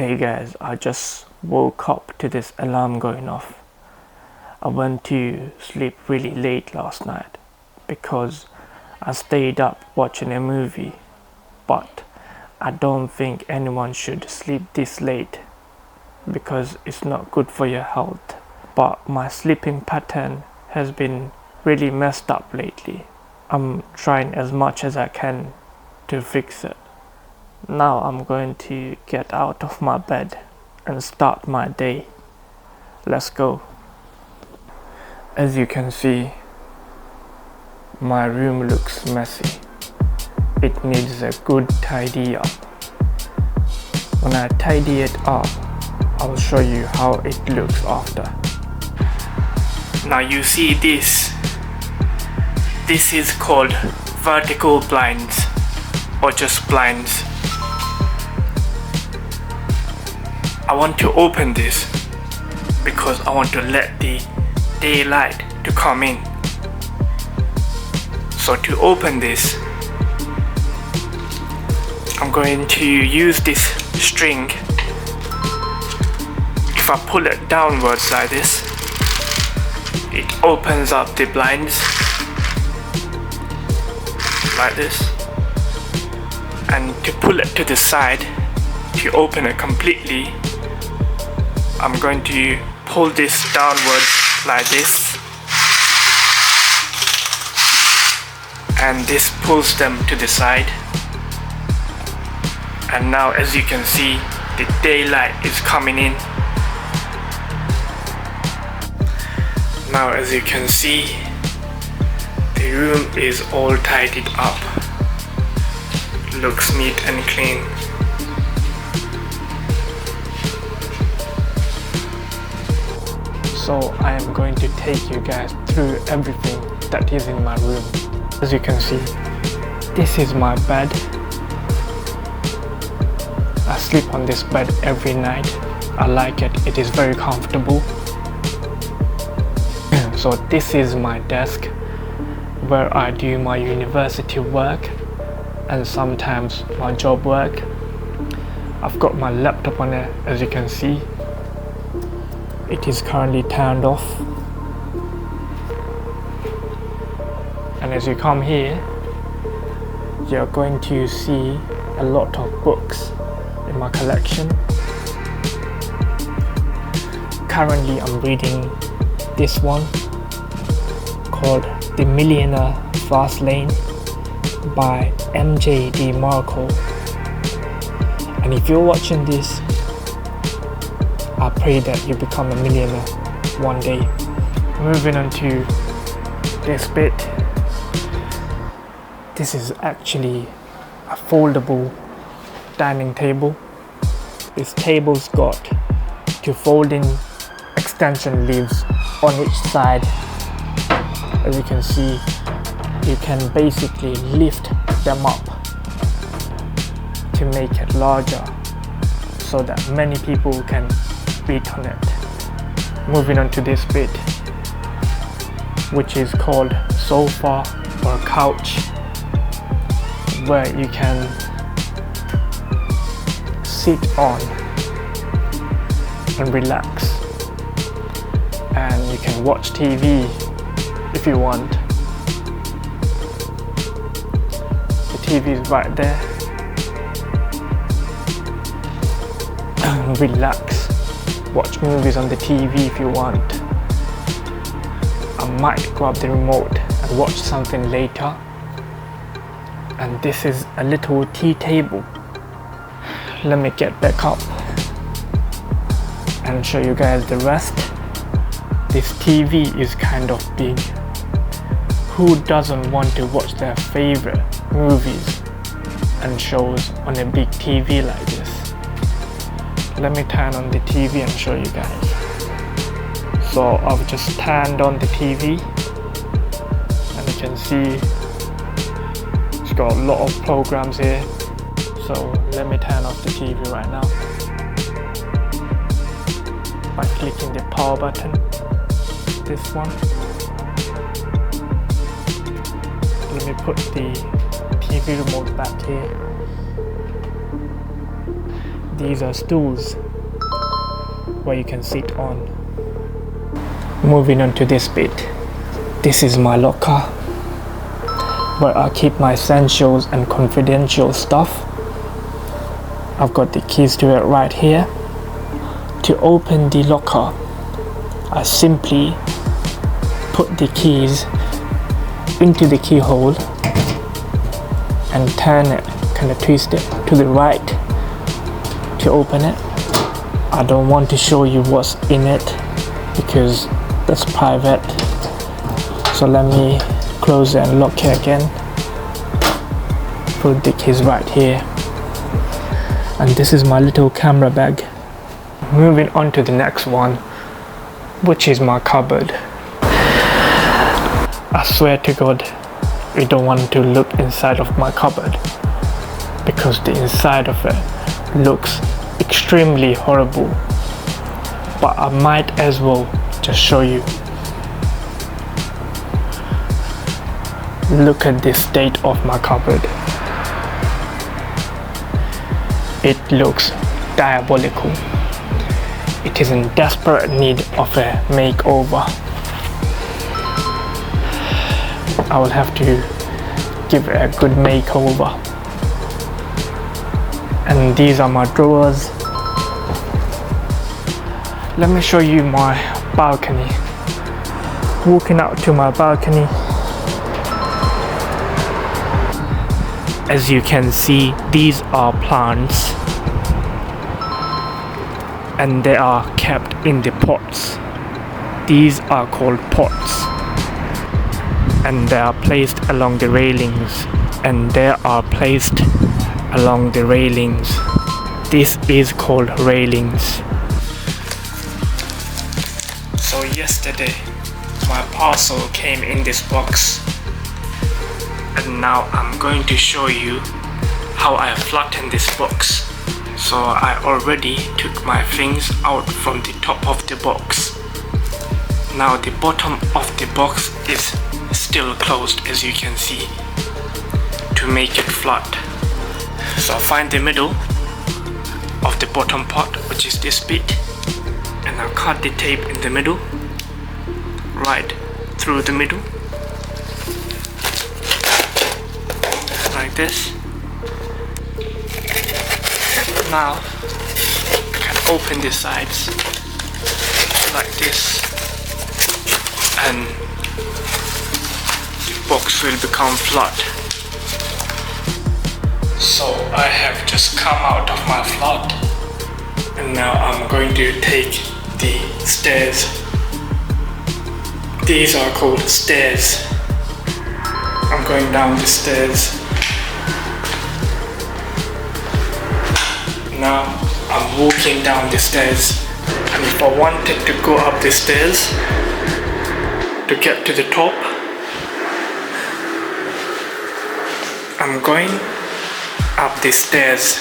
Hey guys, I just woke up to this alarm going off. I went to sleep really late last night because I stayed up watching a movie, but I don't think anyone should sleep this late because it's not good for your health. But my sleeping pattern has been really messed up lately. I'm trying as much as I can to fix it. Now I'm going to get out of my bed and start my day. Let's go. As you can see, my room looks messy. It needs a good tidy up. When I tidy it up, I'll show you how it looks after. Now you see this. This is called vertical blinds or just blinds. I want to open this because I want to let the daylight to come in. So to open this, I'm going to use this string. If I pull it downwards like this, it opens up the blinds like this. And to pull it to the side, to open it completely, I'm going to pull this downwards like this, and this pulls them to the side. And now as you can see, the daylight is coming in. Now as you can see, the room is all tidied up. Looks neat and clean. So I am going to take you guys through everything that is in my room. As you can see, this is my bed. I sleep on this bed every night. I like it. It is very comfortable. So this is my desk where I do my university work and sometimes my job work. I've got my laptop on it, as you can see. It is currently turned off. And as you come here, you're going to see a lot of books in my collection. Currently I'm reading this one called The Millionaire Fast Lane by MJ DeMarco. And if you're watching this, I pray that you become a millionaire one day. Moving on to this bit. This is actually a foldable dining table. This table's got two folding extension leaves on each side. As you can see, you can basically lift them up to make it larger so that many people can beat on it. Moving on to this bit, which is called sofa or couch, where you can sit on and relax, and you can watch TV if you want. The TV is right there. Relax. Watch movies on the TV if you want. I might grab the remote and watch something later. And this is a little tea table. Let me get back up and show you guys the rest. This TV is kind of big. Who doesn't want to watch their favorite movies and shows on a big TV like this? Let me turn on the TV and show you guys. So I've just turned on the TV, and you can see it's got a lot of programs here. So let me turn off the TV right now by clicking the power button. This one. Let me put the TV remote back here. these are stools where you can sit on. Moving on to this bit, this is my locker where I keep my essentials and confidential stuff. I've got the keys to it right here. To open the locker, I simply put the keys into the keyhole and turn it, kind of twist it to the right to open it. I don't want to show you what's in it because that's private. So let me close it and lock it again. Put the keys right here. And this is my little camera bag. Moving on to the next one, which is my cupboard. I swear to God, you don't want to look inside of my cupboard because the inside of it looks extremely horrible. But I might as well just show you. Look at the state of my cupboard. It looks diabolical. It is in desperate need of a makeover. I will have to give it a good makeover. And these are my drawers. Let me show you my balcony. Walking out to my balcony, as you can see, these are plants and they are kept in the pots. These are called pots and they are placed along the railings, and they are placed along the railings. This is called railings. So yesterday my parcel came in this box, and now I'm going to show you how I flattened this box. So I already took my things out from the top of the box. Now the bottom of the box is still closed, as you can see, to make it flat. So I find the middle of the bottom part, which is this bit, and I'll cut the tape in the middle, right through the middle, like this. Now I can open the sides like this, and the box will become flat. So I have just come out of my flat, and now I'm going to take the stairs. These are called stairs. I'm going down the stairs. Now I'm walking down the stairs, and if I wanted to go up the stairs to get to the top, I'm going up the stairs.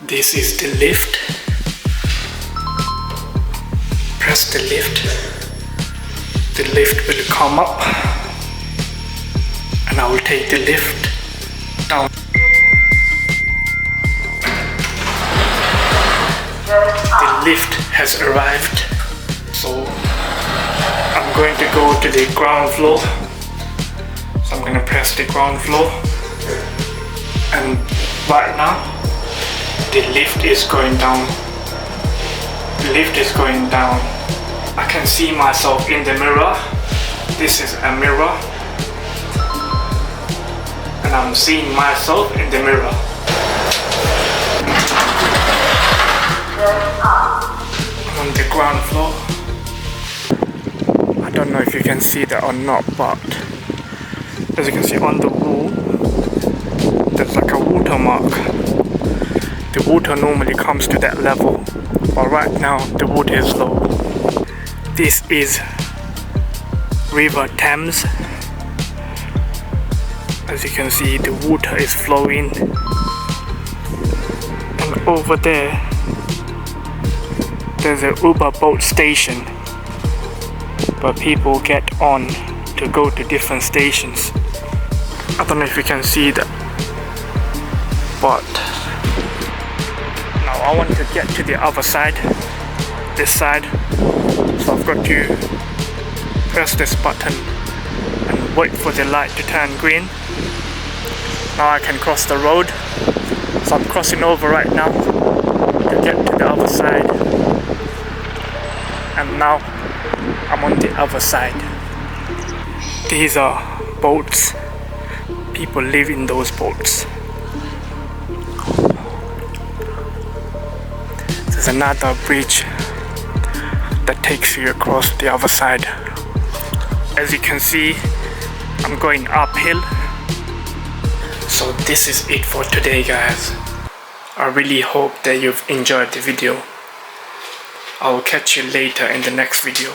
This is the lift. Press the lift. The lift will come up, and I will take the lift down. The lift has arrived, so I'm going to go to the ground floor. So I'm going to press the ground floor, and right now the lift is going down. The lift is going down. I can see myself in the mirror. This is a mirror, and I'm seeing myself in the mirror. On the ground floor. I don't know if you can see that or not, but as you can see on the wall, there's like a watermark. The water normally comes to that level, but right now the water is low. This is River Thames. As you can see, the water is flowing, and over there there's a Uber boat station where people get on to go to different stations. I don't know if you can see that, but I want to get to the other side, this side, so I've got to press this button and wait for the light to turn green. Now I can cross the road, so I'm crossing over right now to get to the other side, and now I'm on the other side. These are boats. People live in those boats. There's another bridge that takes you across the other side. As you can see, I'm going uphill. So this is it for today, guys. I really hope that you've enjoyed the video. I will catch you later in the next video.